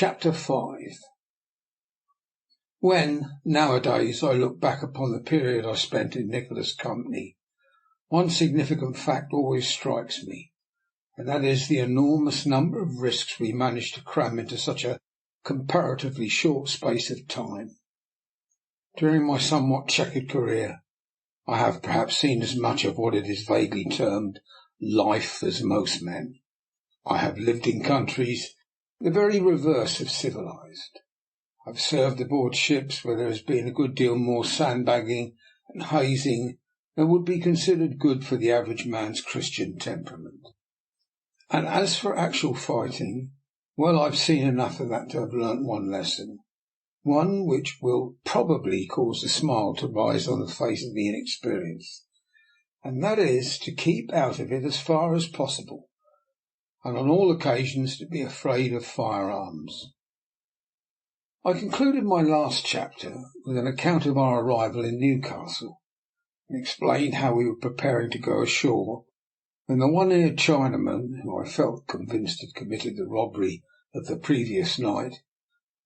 Chapter 5. When, nowadays, I look back upon the period I spent in Nikola's company, one significant fact always strikes me, and that is the enormous number of risks we managed to cram into such a comparatively short space of time. During my somewhat checkered career, I have perhaps seen as much of what it is vaguely termed life as most men. I have lived in countries the very reverse of civilized. I have served aboard ships where there has been a good deal more sandbagging and hazing than would be considered good for the average man's Christian temperament. And as for actual fighting, well, I've seen enough of that to have learnt one lesson, one which will probably cause a smile to rise on the face of the inexperienced, and that is to keep out of it as far as possible, and on all occasions to be afraid of firearms. I concluded my last chapter with an account of our arrival in Newcastle, and explained how we were preparing to go ashore when the one-eared Chinaman, who I felt convinced had committed the robbery of the previous night,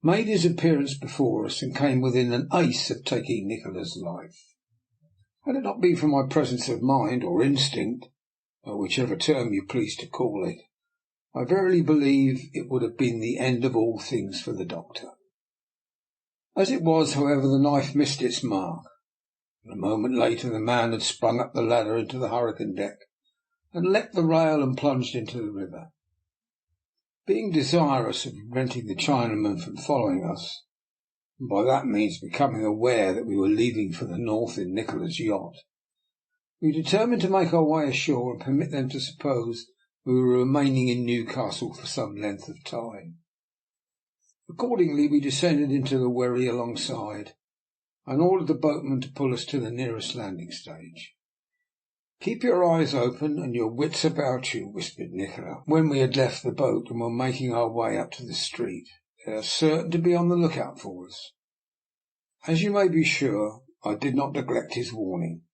made his appearance before us and came within an ace of taking Nikola's life. Had it not been for my presence of mind, or instinct, or whichever term you please to call it, I verily believe it would have been the end of all things for the doctor. As it was, however, the knife missed its mark, and a moment later the man had sprung up the ladder into the hurricane deck and leapt the rail and plunged into the river. Being desirous of preventing the Chinaman from following us, and by that means becoming aware that we were leaving for the north in Nikola's yacht, we determined to make our way ashore and permit them to suppose we were remaining in Newcastle for some length of time. Accordingly, we descended into the wherry alongside and ordered the boatman to pull us to the nearest landing stage. "Keep your eyes open and your wits about you," whispered Nikola, when we had left the boat and were making our way up to the street. "They are certain to be on the lookout for us." As you may be sure, I did not neglect his warning.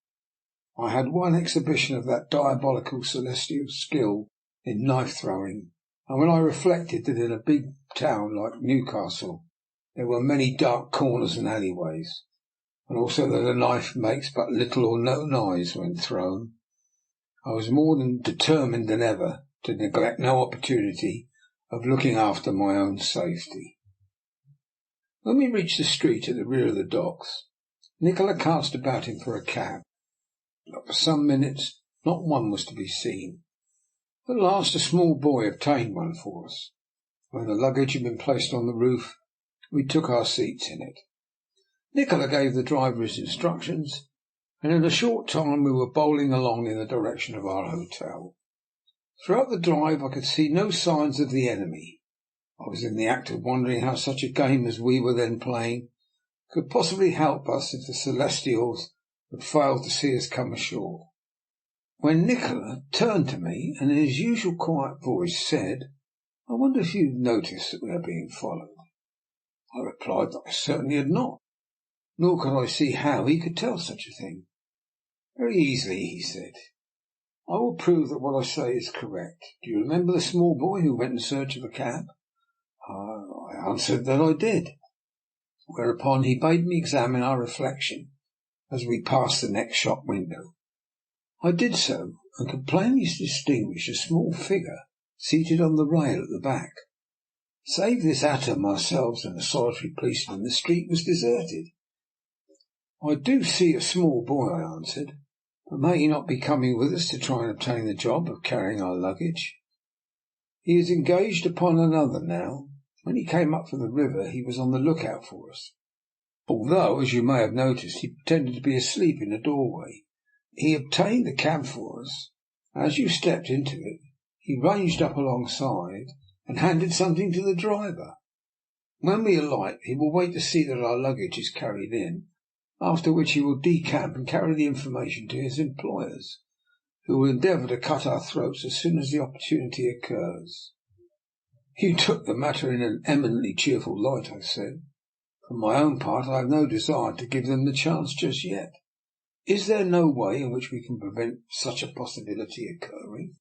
I had one exhibition of that diabolical celestial skill in knife-throwing, and when I reflected that in a big town like Newcastle there were many dark corners and alleyways, and also that a knife makes but little or no noise when thrown, I was more determined than ever to neglect no opportunity of looking after my own safety. When we reached the street at the rear of the docks, Nikola cast about him for a cab, but for some minutes not one was to be seen. At last a small boy obtained one for us. When the luggage had been placed on the roof, we took our seats in it. Nikola gave the driver his instructions, and in a short time we were bowling along in the direction of our hotel. Throughout the drive I could see no signs of the enemy. I was in the act of wondering how such a game as we were then playing could possibly help us if the Celestials had failed to see us come ashore, when Nikola turned to me and in his usual quiet voice said, "I wonder if you've noticed that we are being followed?" I replied that I certainly had not, nor could I see how he could tell such a thing. "Very easily," he said. "I will prove that what I say is correct. Do you remember the small boy who went in search of a cab?" I answered that I did, whereupon he bade me examine our reflection as we passed the next shop window. I did so, and could plainly distinguish a small figure seated on the rail at the back. Save this atom, ourselves, and a solitary policeman, the street was deserted. "I do see a small boy," I answered, "but may he not be coming with us to try and obtain the job of carrying our luggage?" "He is engaged upon another now. When he came up from the river he was on the lookout for us, although, as you may have noticed, he pretended to be asleep in a doorway. He obtained the cab for us. As you stepped into it, he ranged up alongside and handed something to the driver. When we alight, he will wait to see that our luggage is carried in, after which he will decamp and carry the information to his employers, who will endeavour to cut our throats as soon as the opportunity occurs." "You took the matter in an eminently cheerful light," I said. "For my own part, I have no desire to give them the chance just yet. Is there no way in which we can prevent such a possibility occurring?"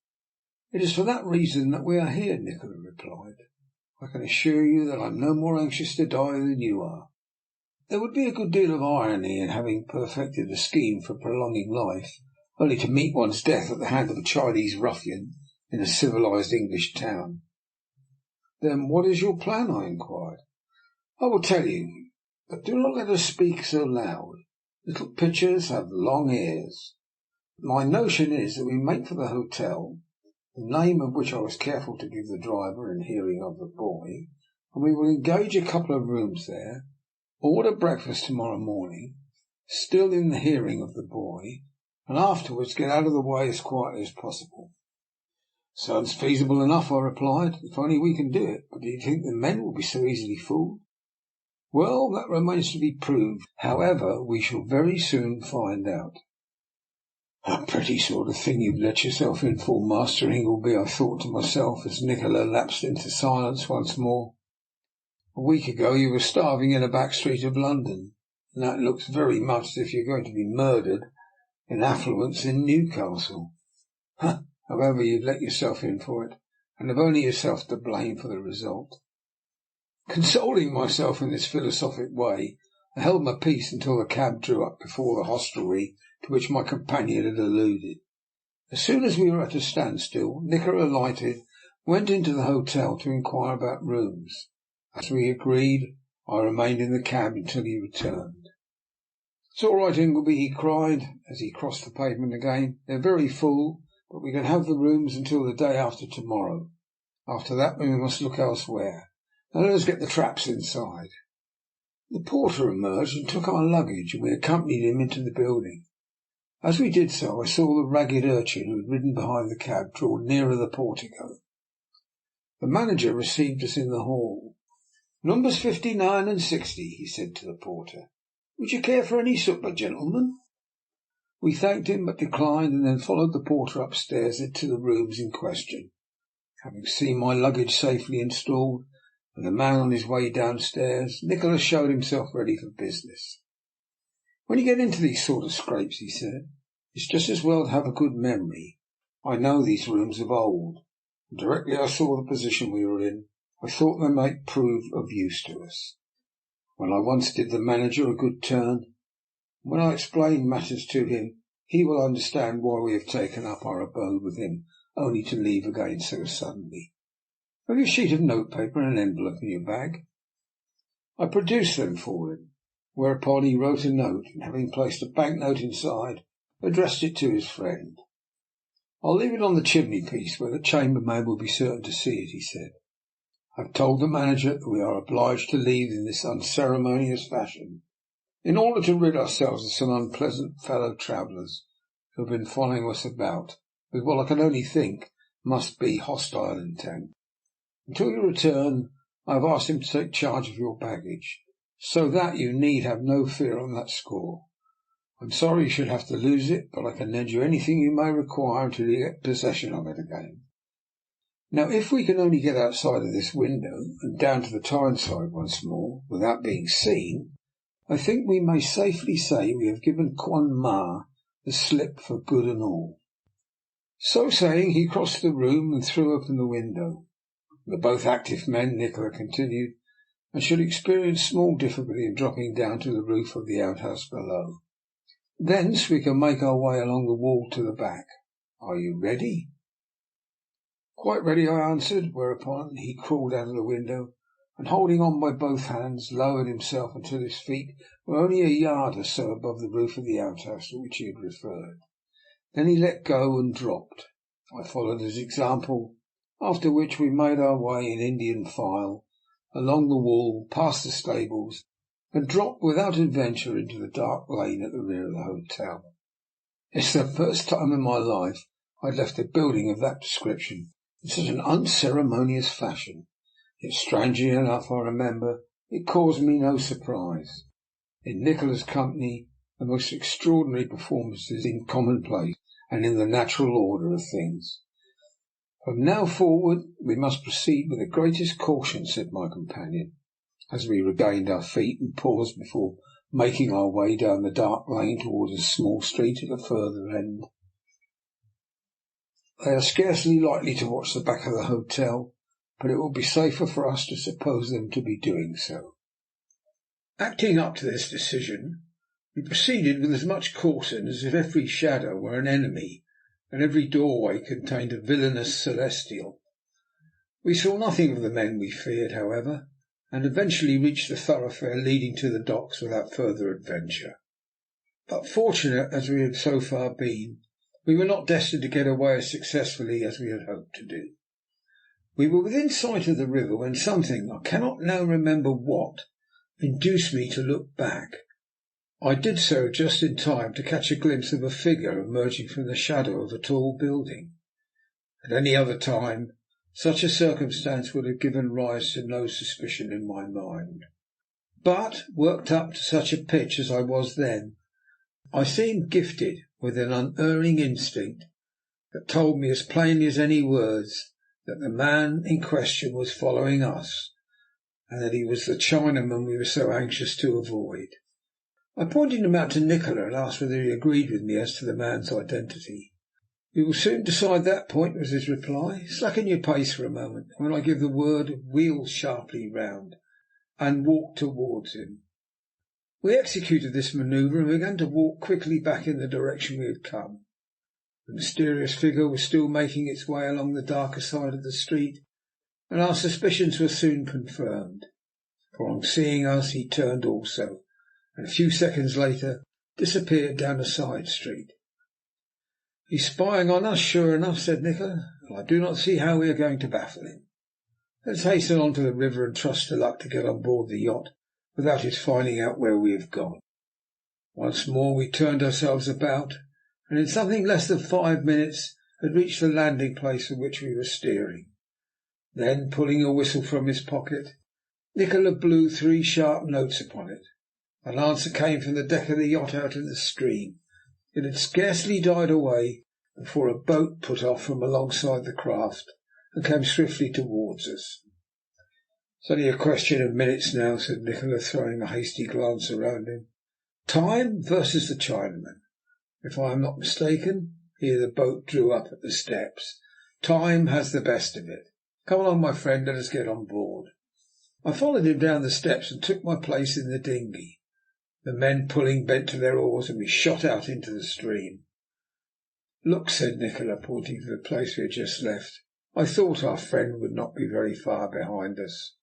"It is for that reason that we are here," Nikola replied. I can assure you that I am no more anxious to die than you are. There would be a good deal of irony in having perfected a scheme for prolonging life, only to meet one's death at the hand of a Chinese ruffian in a civilized English town." "Then what is your plan?" I inquired. "I will tell you, but do not let us speak so loud. Little pitchers have long ears. My notion is that we make for the hotel, the name of which I was careful to give the driver in hearing of the boy, and we will engage a couple of rooms there, order breakfast tomorrow morning, still in the hearing of the boy, and afterwards get out of the way as quietly as possible." "Sounds feasible enough," I replied, "if only we can do it. But do you think the men will be so easily fooled?" "Well, that remains to be proved. However, we shall very soon find out." "A pretty sort of thing you've let yourself in for, Master Ingleby," I thought to myself as Nikola lapsed into silence once more. "A week ago you were starving in a back street of London, and now it looks very much as if you're going to be murdered in affluence in Newcastle. However, you've let yourself in for it, and have only yourself to blame for the result." Consoling myself in this philosophic way, I held my peace until the cab drew up before the hostelry to which my companion had alluded. As soon as we were at a standstill, Nikola alighted, went into the hotel to inquire about rooms. As we agreed, I remained in the cab until he returned. "It's all right, Ingleby," he cried, as he crossed the pavement again. "They're very full, but we can have the rooms until the day after tomorrow. After that we must look elsewhere. Now let us get the traps inside." The porter emerged and took our luggage, and we accompanied him into the building. As we did so, I saw the ragged urchin who had ridden behind the cab draw nearer the portico. The manager received us in the hall. "Numbers 59 and 60, he said to the porter. "Would you care for any supper, gentlemen?" We thanked him, but declined, and then followed the porter upstairs into the rooms in question. Having seen my luggage safely installed, and the man on his way downstairs, Nikola showed himself ready for business. "When you get into these sort of scrapes," he said, "it's just as well to have a good memory. I know these rooms of old, and directly I saw the position we were in, I thought they might prove of use to us. When I once did the manager a good turn, and when I explain matters to him, he will understand why we have taken up our abode with him, only to leave again so suddenly. Have you a sheet of notepaper and an envelope in your bag?" I produced them for him, whereupon he wrote a note, and having placed a banknote inside, addressed it to his friend. "I'll leave it on the chimney-piece, where the chambermaid will be certain to see it," he said. "I've told the manager that we are obliged to leave in this unceremonious fashion, in order to rid ourselves of some unpleasant fellow travellers who have been following us about, with what I can only think must be hostile intent. Until your return, I have asked him to take charge of your baggage, so that you need have no fear on that score. I'm sorry you should have to lose it, but I can lend you anything you may require until you get possession of it again. Now, if we can only get outside of this window and down to the Tyneside once more, without being seen, I think we may safely say we have given Quon Ma the slip for good and all." So saying, he crossed the room and threw open the window. "We're both active men," Nikola continued, "and should experience small difficulty in dropping down to the roof of the outhouse below. Thence we can make our way along the wall to the back. Are you ready?" "Quite ready," I answered, whereupon he crawled out of the window, and holding on by both hands, lowered himself until his feet were only a yard or so above the roof of the outhouse to which he had referred. Then he let go and dropped. I followed his example, after which we made our way in Indian file along the wall, past the stables, and dropped without adventure into the dark lane at the rear of the hotel. It's the first time in my life I had left a building of that description in such an unceremonious fashion. Yet, strangely enough, I remember, it caused me no surprise. In Nikola's company, the most extraordinary performances in commonplace and in the natural order of things. "From now forward we must proceed with the greatest caution," said my companion, as we regained our feet and paused before making our way down the dark lane towards a small street at the further end. "They are scarcely likely to watch the back of the hotel, but it will be safer for us to suppose them to be doing so." Acting up to this decision, we proceeded with as much caution as if every shadow were an enemy and every doorway contained a villainous celestial. We saw nothing of the men we feared, however, and eventually reached the thoroughfare leading to the docks without further adventure. But fortunate as we had so far been, we were not destined to get away as successfully as we had hoped to do. We were within sight of the river when something, I cannot now remember what, induced me to look back. I did so just in time to catch a glimpse of a figure emerging from the shadow of a tall building. At any other time, such a circumstance would have given rise to no suspicion in my mind. But, worked up to such a pitch as I was then, I seemed gifted with an unerring instinct that told me as plainly as any words that the man in question was following us, and that he was the Chinaman we were so anxious to avoid. I pointed him out to Nikola and asked whether he agreed with me as to the man's identity. "We will soon decide that point," was his reply. "Slacken your pace for a moment, and when I give the word, wheel sharply round and walk towards him." We executed this manoeuvre and began to walk quickly back in the direction we had come. The mysterious figure was still making its way along the darker side of the street, and our suspicions were soon confirmed, for on seeing us he turned also, and a few seconds later disappeared down a side street. "He's spying on us, sure enough," said Nikola, "and I do not see how we are going to baffle him. Let's hasten on to the river and trust to luck to get on board the yacht without his finding out where we have gone." Once more we turned ourselves about, and in something less than 5 minutes had reached the landing place for which we were steering. Then, pulling a whistle from his pocket, Nikola blew 3 sharp notes upon it. An answer came from the deck of the yacht out in the stream. It had scarcely died away before a boat put off from alongside the craft and came swiftly towards us. "It's only a question of minutes now," said Nikola, throwing a hasty glance around him. "Time versus the Chinaman. If I am not mistaken," here the boat drew up at the steps, "time has the best of it. Come along, my friend, let us get on board." I followed him down the steps and took my place in the dinghy. The men pulling bent to their oars, and we shot out into the stream. "Look," said Nikola, pointing to the place we had just left. "I thought our friend would not be very far behind us."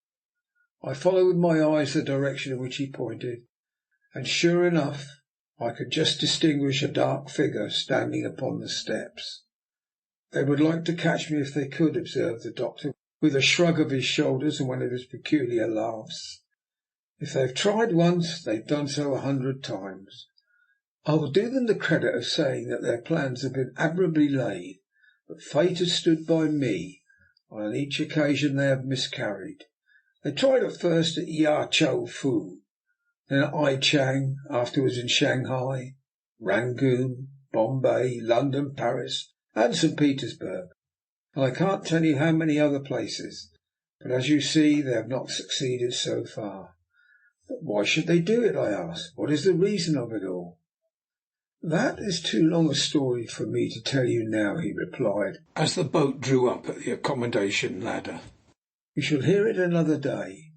I followed with my eyes the direction in which he pointed, and sure enough I could just distinguish a dark figure standing upon the steps. "They would like to catch me if they could," observed the doctor, with a shrug of his shoulders and one of his peculiar laughs. "If they've tried once, they've done so 100 times. I will do them the credit of saying that their plans have been admirably laid, but fate has stood by me, and on each occasion they have miscarried. They tried at first at Ya Chow Fu, then at I Chang, afterwards in Shanghai, Rangoon, Bombay, London, Paris, and St. Petersburg, and I can't tell you how many other places, but as you see they have not succeeded so far." "But why should they do it?" I asked. "What is the reason of it all?" "That is too long a story for me to tell you now," he replied, as the boat drew up at the accommodation ladder. "You shall hear it another day.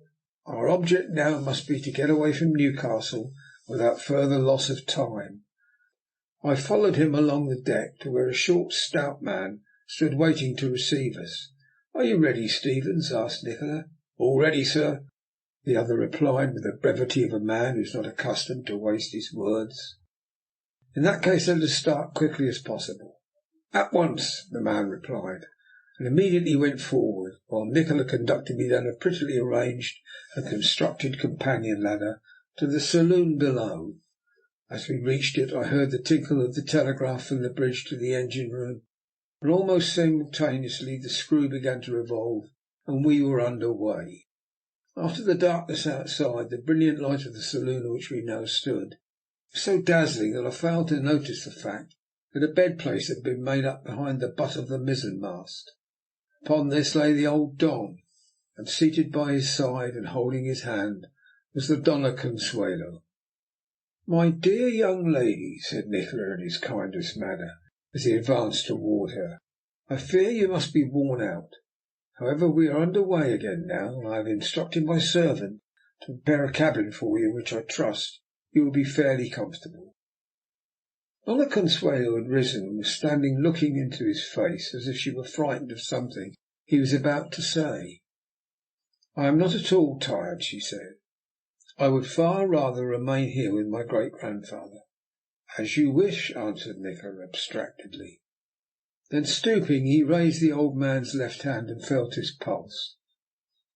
Our object now must be to get away from Newcastle without further loss of time." I followed him along the deck to where a short, stout man stood waiting to receive us. "Are you ready, Stevens?" asked Nikola. "All ready, sir," the other replied, with the brevity of a man who is not accustomed to waste his words. "In that case, let us start quickly as possible." "At once," the man replied, and immediately went forward, while Nikola conducted me down a prettily arranged and constructed companion ladder to the saloon below. As we reached it, I heard the tinkle of the telegraph from the bridge to the engine room, and almost simultaneously the screw began to revolve, and we were under way. After the darkness outside, the brilliant light of the saloon in which we now stood was so dazzling that I failed to notice the fact that a bed place had been made up behind the butt of the mizzenmast. Upon this lay the old Don, and seated by his side and holding his hand was the Donna Consuelo. "My dear young lady," said Nikola in his kindest manner, as he advanced toward her, "I fear you must be worn out. However, we are under way again now, and I have instructed my servant to prepare a cabin for you, in which I trust you will be fairly comfortable." Dona Consuelo had risen and was standing looking into his face as if she were frightened of something he was about to say. "I am not at all tired," she said. "I would far rather remain here with my great-grandfather." "As you wish," answered Nikola abstractedly. Then, stooping, he raised the old man's left hand and felt his pulse.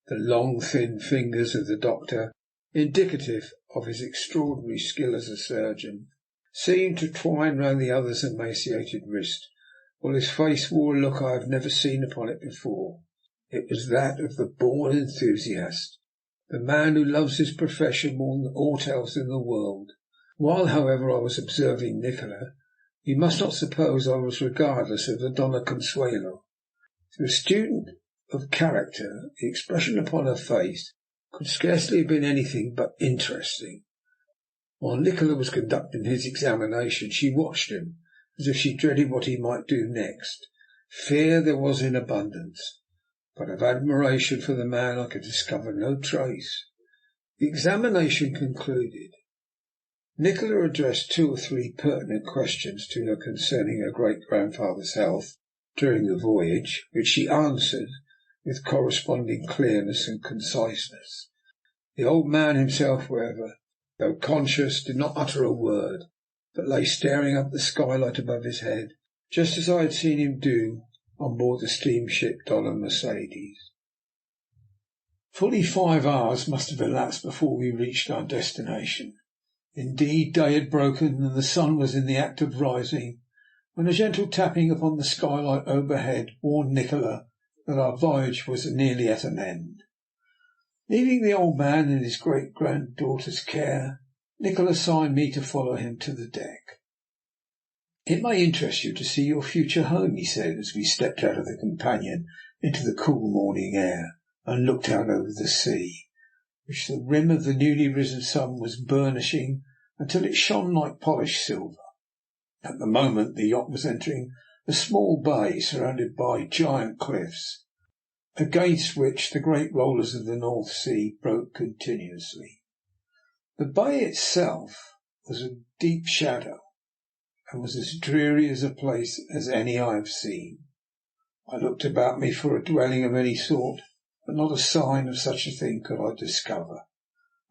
The long, thin fingers of the doctor, indicative of his extraordinary skill as a surgeon, seemed to twine round the other's emaciated wrist, while his face wore a look I have never seen upon it before. It was that of the born enthusiast, the man who loves his profession more than aught else in the world. While, however, I was observing Nikola, you must not suppose I was regardless of the Dona Consuelo. To a student of character, the expression upon her face could scarcely have been anything but interesting. While Nikola was conducting his examination, she watched him, as if she dreaded what he might do next. Fear there was in abundance, but of admiration for the man I could discover no trace. The examination concluded. Nikola addressed 2 or 3 pertinent questions to her concerning her great-grandfather's health during the voyage, which she answered with corresponding clearness and conciseness. The old man himself, however, though conscious, did not utter a word, but lay staring up the skylight above his head, just as I had seen him do on board the steamship Donna Mercedes. Fully 5 hours must have elapsed before we reached our destination. Indeed, day had broken, and the sun was in the act of rising, when a gentle tapping upon the skylight overhead warned Nikola that our voyage was nearly at an end. Leaving the old man in his great-granddaughter's care, Nikola signed me to follow him to the deck. "It may interest you to see your future home," he said, as we stepped out of the companion into the cool morning air and looked out over the sea, which the rim of the newly risen sun was burnishing until it shone like polished silver. At the moment the yacht was entering a small bay surrounded by giant cliffs, against which the great rollers of the North Sea broke continuously. The bay itself was a deep shadow, and was as dreary a place as any I have seen. I looked about me for a dwelling of any sort, but not a sign of such a thing could I discover.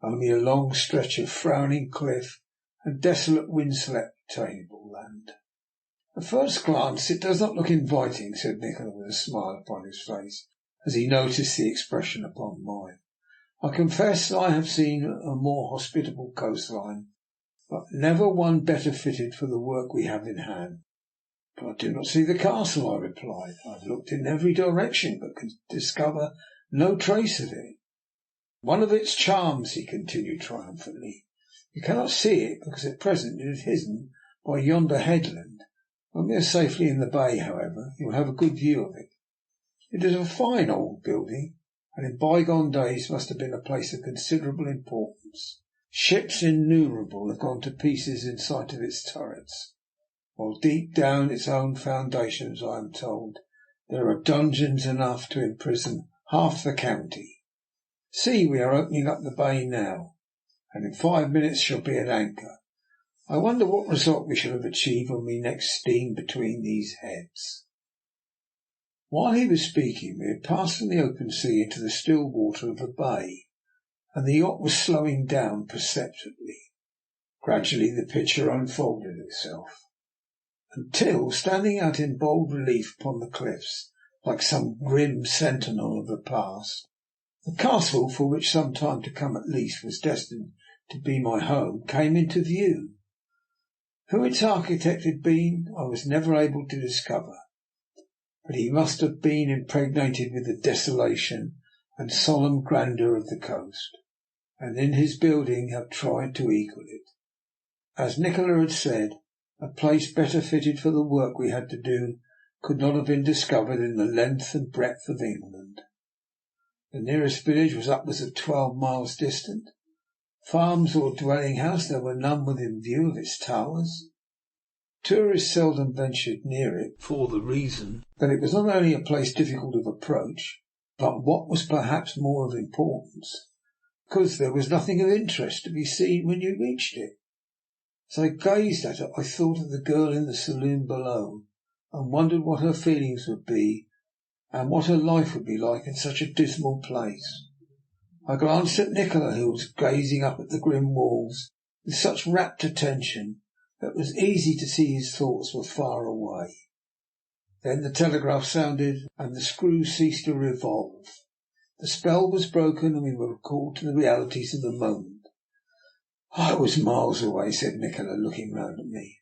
Only a long stretch of frowning cliff and desolate wind-swept tableland. "At first glance it does not look inviting," said Nikola with a smile upon his face, as he noticed the expression upon mine. "I confess I have seen a more hospitable coastline, but never one better fitted for the work we have in hand." "But I do not see the castle," I replied. "I have looked in every direction, but can discover no trace of it." "One of its charms," he continued triumphantly. "You cannot see it, because at present it is hidden by yonder headland. When we are safely in the bay, however, you will have a good view of it. It is a fine old building, and in bygone days must have been a place of considerable importance. Ships innumerable have gone to pieces in sight of its turrets, while deep down its own foundations, I am told, there are dungeons enough to imprison half the county. See, we are opening up the bay now, and in 5 minutes shall be at anchor. I wonder what result we shall have achieved when we next steam between these heads." While he was speaking, we had passed from the open sea into the still water of the bay, and the yacht was slowing down perceptibly. Gradually the picture unfolded itself, until, standing out in bold relief upon the cliffs, like some grim sentinel of the past, the castle, for which some time to come at least was destined to be my home, came into view. Who its architect had been, I was never able to discover, but he must have been impregnated with the desolation and solemn grandeur of the coast, and in his building have tried to equal it. As Nikola had said, a place better fitted for the work we had to do could not have been discovered in the length and breadth of England. The nearest village was upwards of 12 miles distant. Farms or dwelling house there were none within view of its towers. Tourists seldom ventured near it, for the reason that it was not only a place difficult of approach, but what was perhaps more of importance, because there was nothing of interest to be seen when you reached it. As I gazed at it, I thought of the girl in the saloon below, and wondered what her feelings would be, and what her life would be like in such a dismal place. I glanced at Nikola, who was gazing up at the grim walls with such rapt attention that it was easy to see his thoughts were far away. Then the telegraph sounded, and the screw ceased to revolve. The spell was broken, and we were recalled to the realities of the moment. "I was miles away," said Nikola, looking round at me.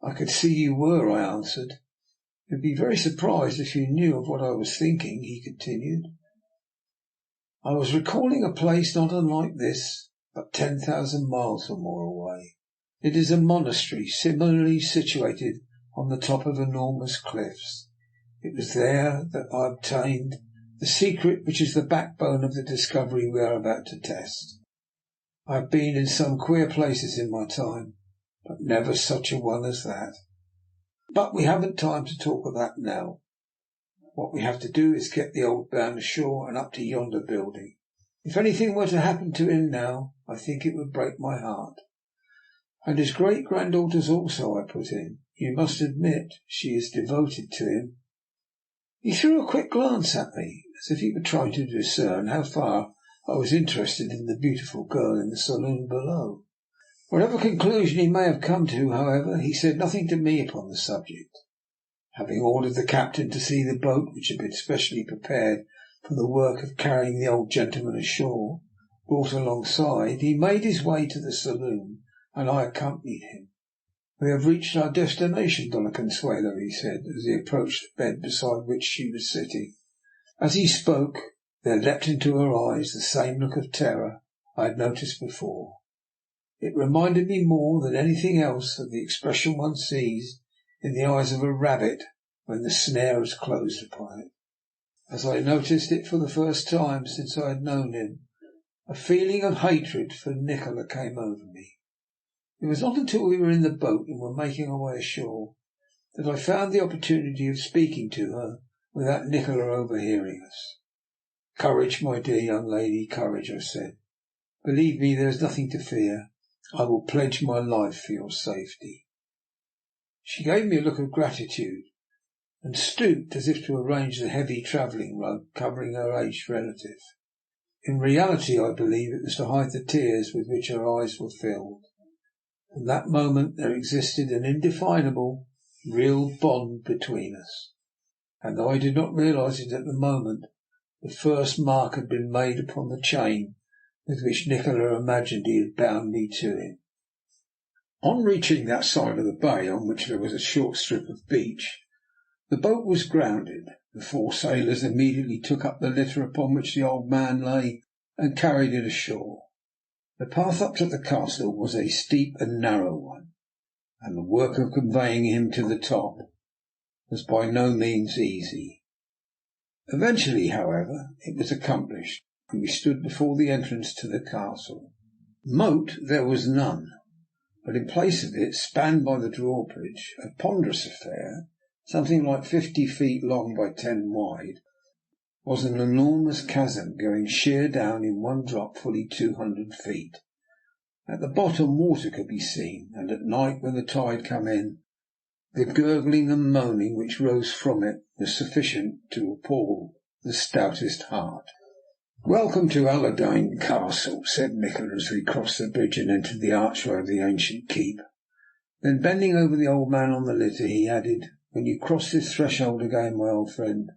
"I could see you were," I answered. "You'd be very surprised if you knew of what I was thinking," he continued. "I was recalling a place not unlike this, but 10,000 miles or more away. It is a monastery, similarly situated on the top of enormous cliffs. It was there that I obtained the secret which is the backbone of the discovery we are about to test. I have been in some queer places in my time, but never such a one as that. But we haven't time to talk of that now. What we have to do is get the old man ashore and up to yonder building. If anything were to happen to him now, I think it would break my heart." "And his great-granddaughter's also," I put in. "You must admit she is devoted to him." He threw a quick glance at me, as if he were trying to discern how far I was interested in the beautiful girl in the saloon below. Whatever conclusion he may have come to, however, he said nothing to me upon the subject. Having ordered the captain to see the boat which had been specially prepared for the work of carrying the old gentleman ashore brought alongside, he made his way to the saloon, and I accompanied him. "We have reached our destination, Dona Consuelo," he said, as he approached the bed beside which she was sitting. As he spoke, there leapt into her eyes the same look of terror I had noticed before. It reminded me more than anything else of the expression one sees in the eyes of a rabbit when the snare has closed upon it. As I noticed it for the first time since I had known him, a feeling of hatred for Nikola came over me. It was not until we were in the boat and were making our way ashore that I found the opportunity of speaking to her without Nikola overhearing us. "Courage, my dear young lady, courage," I said. "Believe me, there is nothing to fear. I will pledge my life for your safety." She gave me a look of gratitude, and stooped as if to arrange the heavy travelling rug covering her aged relative. In reality, I believe it was to hide the tears with which her eyes were filled. From that moment there existed an indefinable, real bond between us, and though I did not realize it at the moment, the first mark had been made upon the chain with which Nikola imagined he had bound me to him. On reaching that side of the bay on which there was a short strip of beach, the boat was grounded. The four sailors immediately took up the litter upon which the old man lay and carried it ashore. The path up to the castle was a steep and narrow one, and the work of conveying him to the top was by no means easy. Eventually, however, it was accomplished, and we stood before the entrance to the castle. Moat there was none, but in place of it, spanned by the drawbridge, a ponderous affair, something like 50 feet long by 10 wide, was an enormous chasm going sheer down in one drop fully 200 feet. At the bottom water could be seen, and at night when the tide came in, the gurgling and moaning which rose from it was sufficient to appall the stoutest heart. "Welcome to Allerdeyne Castle," said Nikola as we crossed the bridge and entered the archway of the ancient keep. Then bending over the old man on the litter, he added, "When you cross this threshold again, my old friend,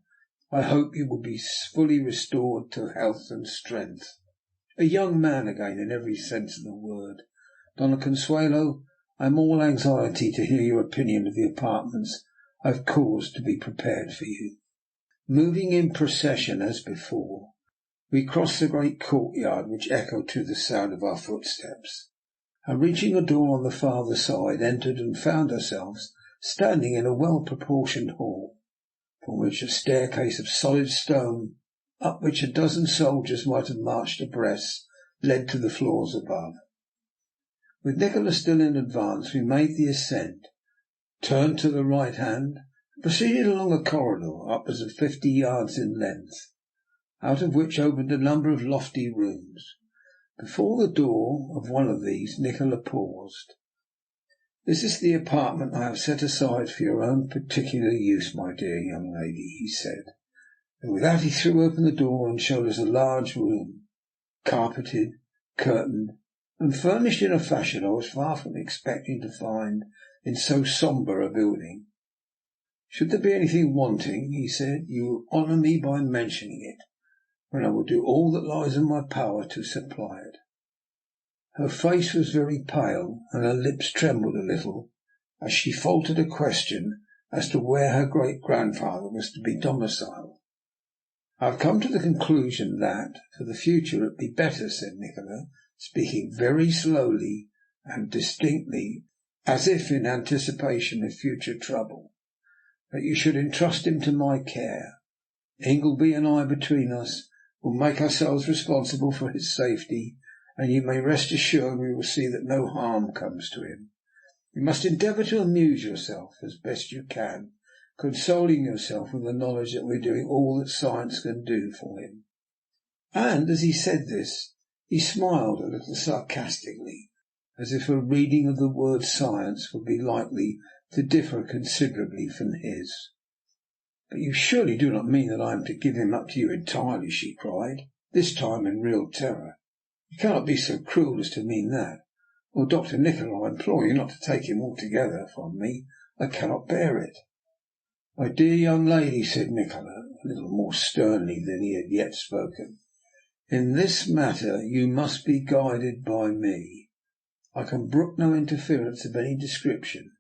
I hope you will be fully restored to health and strength. A young man again in every sense of the word. Dona Consuelo, I am all anxiety to hear your opinion of the apartments I have caused to be prepared for you." Moving in procession as before, we crossed the great courtyard which echoed to the sound of our footsteps, and reaching a door on the farther side, entered and found ourselves standing in a well-proportioned hall, from which a staircase of solid stone, up which a dozen soldiers might have marched abreast, led to the floors above. With Nikola still in advance, we made the ascent, turned to the right hand, and proceeded along a corridor upwards of 50 yards in length. out of which opened a number of lofty rooms. Before the door of one of these Nikola paused. "This is the apartment I have set aside for your own particular use, my dear young lady," he said. And with that he threw open the door and showed us a large room, carpeted, curtained, and furnished in a fashion I was far from expecting to find in so sombre a building. "Should there be anything wanting," he said, "you will honour me by mentioning it, when I will do all that lies in my power to supply it." Her face was very pale, and her lips trembled a little as she faltered a question as to where her great-grandfather was to be domiciled. "I have come to the conclusion that, for the future, it would be better," said Nikola, speaking very slowly and distinctly, as if in anticipation of future trouble, "that you should entrust him to my care. Ingleby and I, between us, will make ourselves responsible for his safety, and you may rest assured we will see that no harm comes to him. You must endeavour to amuse yourself as best you can, consoling yourself with the knowledge that we are doing all that science can do for him." And as he said this, he smiled a little sarcastically, as if her reading of the word science would be likely to differ considerably from his. "But you surely do not mean that I am to give him up to you entirely?" she cried, this time in real terror. "You cannot be so cruel as to mean that. Oh, Dr. Nikola, I implore you not to take him altogether from me. I cannot bear it." "My dear young lady," said Nikola, a little more sternly than he had yet spoken, "in this matter you must be guided by me. I can brook no interference of any description.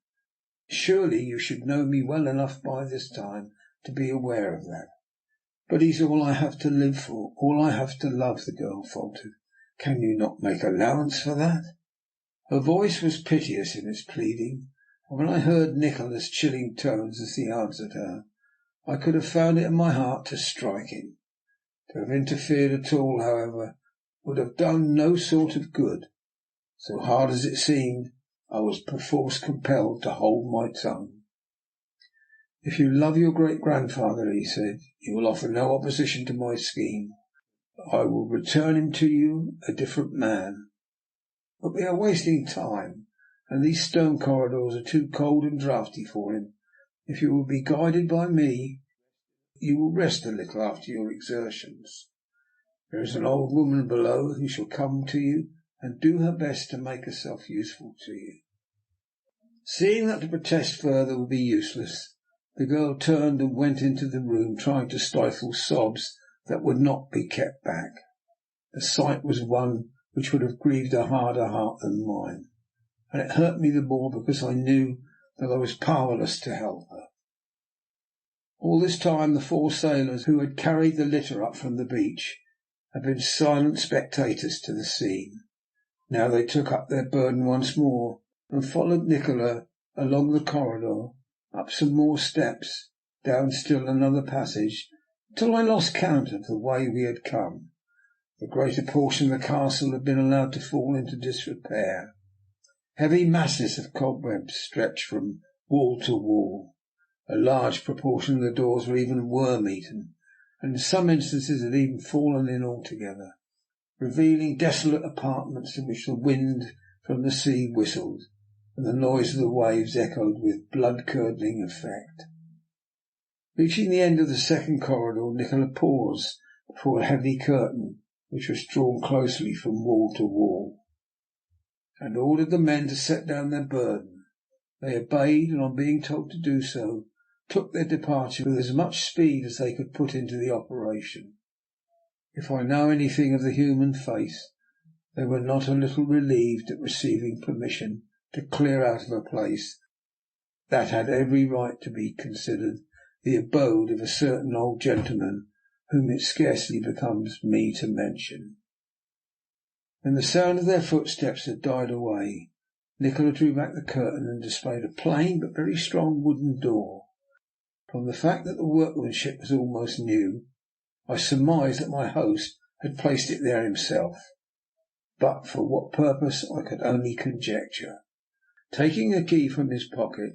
Surely you should know me well enough by this time to be aware of that." "But he is all I have to live for, all I have to love," the girl faltered. "Can you not make allowance for that?" Her voice was piteous in its pleading, and when I heard Nikola's chilling tones as he answered her, I could have found it in my heart to strike him. To have interfered at all, however, would have done no sort of good. So hard as it seemed, I was perforce compelled to hold my tongue. "If you love your great-grandfather," he said, "you will offer no opposition to my scheme. I will return him to you a different man. But we are wasting time, and these stone corridors are too cold and draughty for him. If you will be guided by me, you will rest a little after your exertions. There is an old woman below who shall come to you and do her best to make herself useful to you." Seeing that to protest further would be useless, the girl turned and went into the room, trying to stifle sobs that would not be kept back. The sight was one which would have grieved a harder heart than mine, and it hurt me the more because I knew that I was powerless to help her. All this time the four sailors who had carried the litter up from the beach had been silent spectators to the scene. Now they took up their burden once more and followed Nikola along the corridor, up some more steps, down still another passage, until I lost count of the way we had come. The greater portion of the castle had been allowed to fall into disrepair. Heavy masses of cobwebs stretched from wall to wall. A large proportion of the doors were even worm-eaten, and in some instances had even fallen in altogether, revealing desolate apartments in which the wind from the sea whistled, and the noise of the waves echoed with blood-curdling effect. Reaching the end of the second corridor, Nikola paused before a heavy curtain which was drawn closely from wall to wall, and ordered the men to set down their burden. They obeyed, and on being told to do so, took their departure with as much speed as they could put into the operation. If I know anything of the human face, they were not a little relieved at receiving permission to clear out of a place that had every right to be considered the abode of a certain old gentleman whom it scarcely becomes me to mention. When the sound of their footsteps had died away, Nikola drew back the curtain and displayed a plain but very strong wooden door. From the fact that the workmanship was almost new, I surmised that my host had placed it there himself, but for what purpose I could only conjecture. Taking a key from his pocket,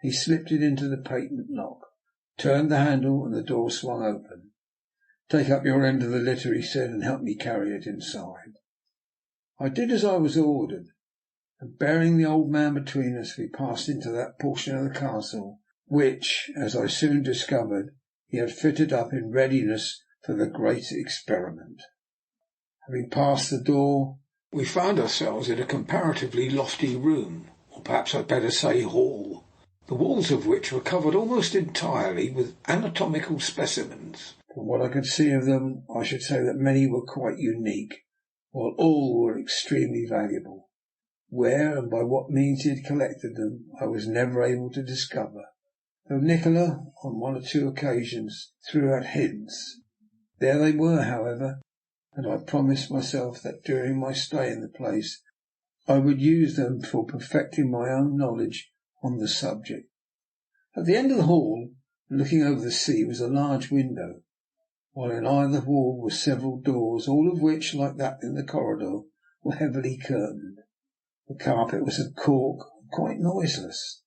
he slipped it into the patent lock, turned the handle, and the door swung open. "Take up your end of the litter," he said, "and help me carry it inside." I did as I was ordered, and bearing the old man between us, we passed into that portion of the castle which, as I soon discovered, he had fitted up in readiness for the great experiment. Having passed the door, we found ourselves in a comparatively lofty room, or perhaps I'd better say hall, the walls of which were covered almost entirely with anatomical specimens. From what I could see of them, I should say that many were quite unique, while all were extremely valuable. Where and by what means he had collected them, I was never able to discover, though Nikola, on one or two occasions, threw out hints. There they were, however, and I promised myself that during my stay in the place I would use them for perfecting my own knowledge on the subject. At the end of the hall, looking over the sea, was a large window, while in either wall were several doors, all of which, like that in the corridor, were heavily curtained. The carpet was of cork, and quite noiseless.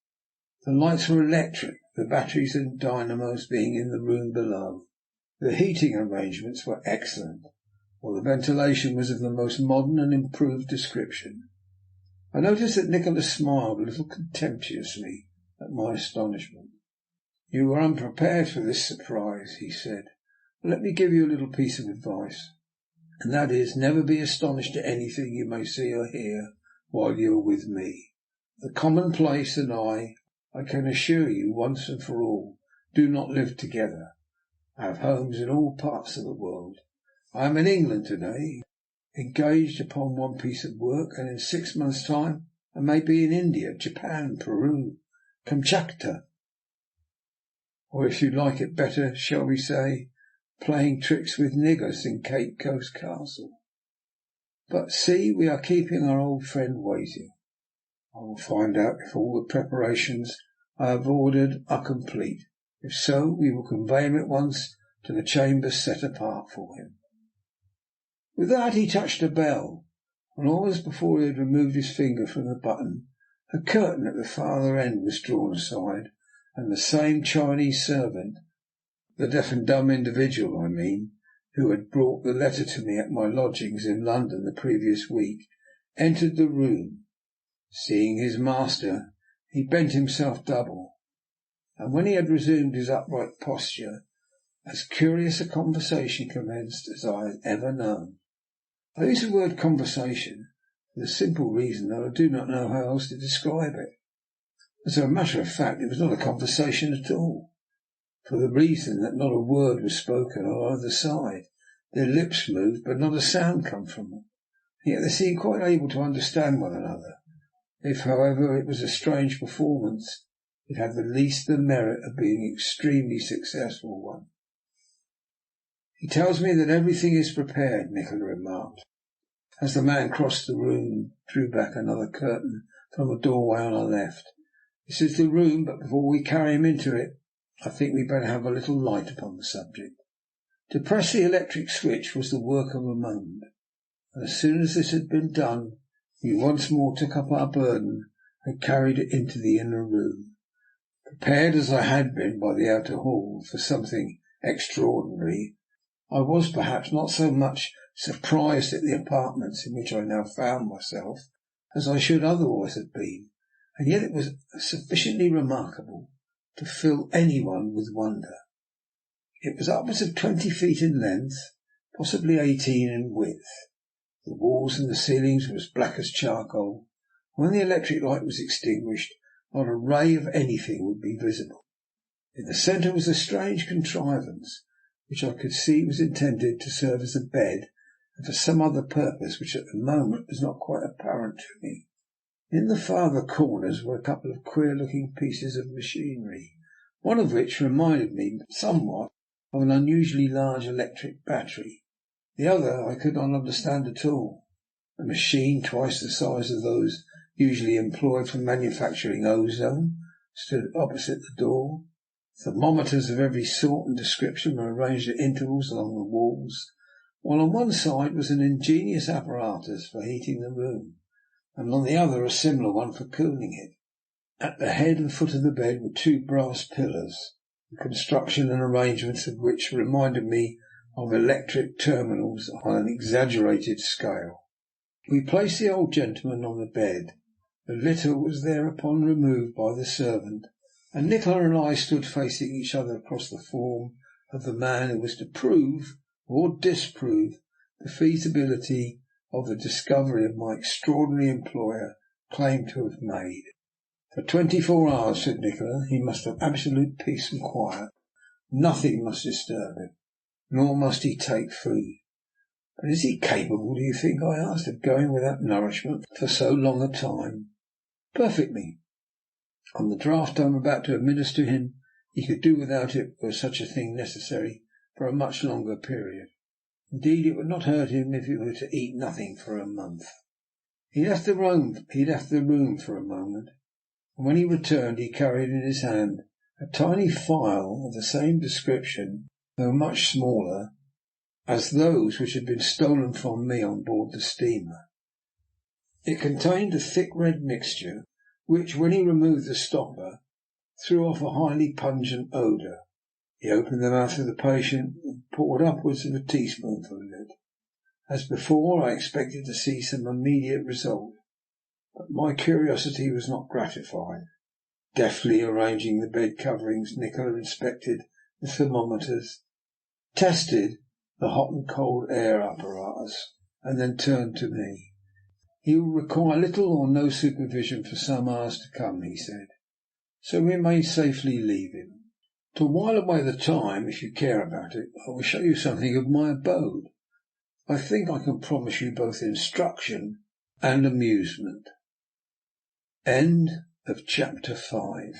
The lights were electric, the batteries and dynamos being in the room below. The heating arrangements were excellent, while the ventilation was of the most modern and improved description. I noticed that Nikola smiled a little contemptuously at my astonishment. "You were unprepared for this surprise," he said. "Let me give you a little piece of advice, and that is, never be astonished at anything you may see or hear while you are with me. The commonplace and I can assure you once and for all, do not live together. I have homes in all parts of the world. I am in England to-day, engaged upon one piece of work, and in 6 months' time I may be in India, Japan, Peru, Kamchatka, or, if you like it better, shall we say, playing tricks with niggers in Cape Coast Castle. But see, we are keeping our old friend waiting. I will find out if all the preparations I have ordered are complete. If so, we will convey him at once to the chambers set apart for him." With that he touched a bell, and almost before he had removed his finger from the button, a curtain at the farther end was drawn aside, and the same Chinese servant, the deaf and dumb individual, I mean, who had brought the letter to me at my lodgings in London the previous week, entered the room. Seeing his master, he bent himself double, and when he had resumed his upright posture, as curious a conversation commenced as I had ever known. I use the word conversation for the simple reason that I do not know how else to describe it. As a matter of fact, it was not a conversation at all, for the reason that not a word was spoken on either side. Their lips moved, but not a sound came from them, and yet they seemed quite able to understand one another. If, however, it was a strange performance, it had at least the merit of being an extremely successful one. "He tells me that everything is prepared," Nikola remarked, as the man crossed the room and drew back another curtain from a doorway on our left. "This is the room, but before we carry him into it, I think we had better have a little light upon the subject." To press the electric switch was the work of a moment, and as soon as this had been done, we once more took up our burden and carried it into the inner room. Prepared as I had been by the outer hall for something extraordinary, I was perhaps not so much surprised at the apartments in which I now found myself as I should otherwise have been, and yet it was sufficiently remarkable to fill any one with wonder. It was upwards of 20 feet in length, possibly 18 in width. The walls and the ceilings were as black as charcoal. When the electric light was extinguished, not a ray of anything would be visible. In the centre was a strange contrivance, which I could see was intended to serve as a bed, and for some other purpose which at the moment was not quite apparent to me. In the farther corners were a couple of queer-looking pieces of machinery, one of which reminded me somewhat of an unusually large electric battery. The other I could not understand at all. A machine twice the size of those usually employed for manufacturing ozone stood opposite the door. Thermometers of every sort and description were arranged at intervals along the walls, while on one side was an ingenious apparatus for heating the room, and on the other a similar one for cooling it. At the head and foot of the bed were two brass pillars, the construction and arrangements of which reminded me of electric terminals on an exaggerated scale. We placed the old gentleman on the bed. The litter was thereupon removed by the servant, and Nikola and I stood facing each other across the form of the man who was to prove or disprove the feasibility of the discovery of my extraordinary employer claimed to have made. For 24 hours, said Nikola, he must have absolute peace and quiet. Nothing must disturb him, nor must he take food. But is he capable, do you think, I asked, of going without nourishment for so long a time? Perfectly. On the draught I am about to administer him, he could do without it were such a thing necessary for a much longer period. Indeed, it would not hurt him if he were to eat nothing for a month. He left the room for a moment, and when he returned he carried in his hand a tiny phial of the same description, though much smaller, as those which had been stolen from me on board the steamer. It contained a thick red mixture, which, when he removed the stopper, threw off a highly pungent odour. He opened the mouth of the patient and poured upwards of a teaspoonful of it. As before, I expected to see some immediate result, but my curiosity was not gratified. Deftly arranging the bed coverings, Nikola inspected the thermometers, tested the hot and cold air apparatus, and then turned to me. He will require little or no supervision for some hours to come, he said, so we may safely leave him. To while away the time, if you care about it, I will show you something of my abode. I think I can promise you both instruction and amusement. End of chapter 5.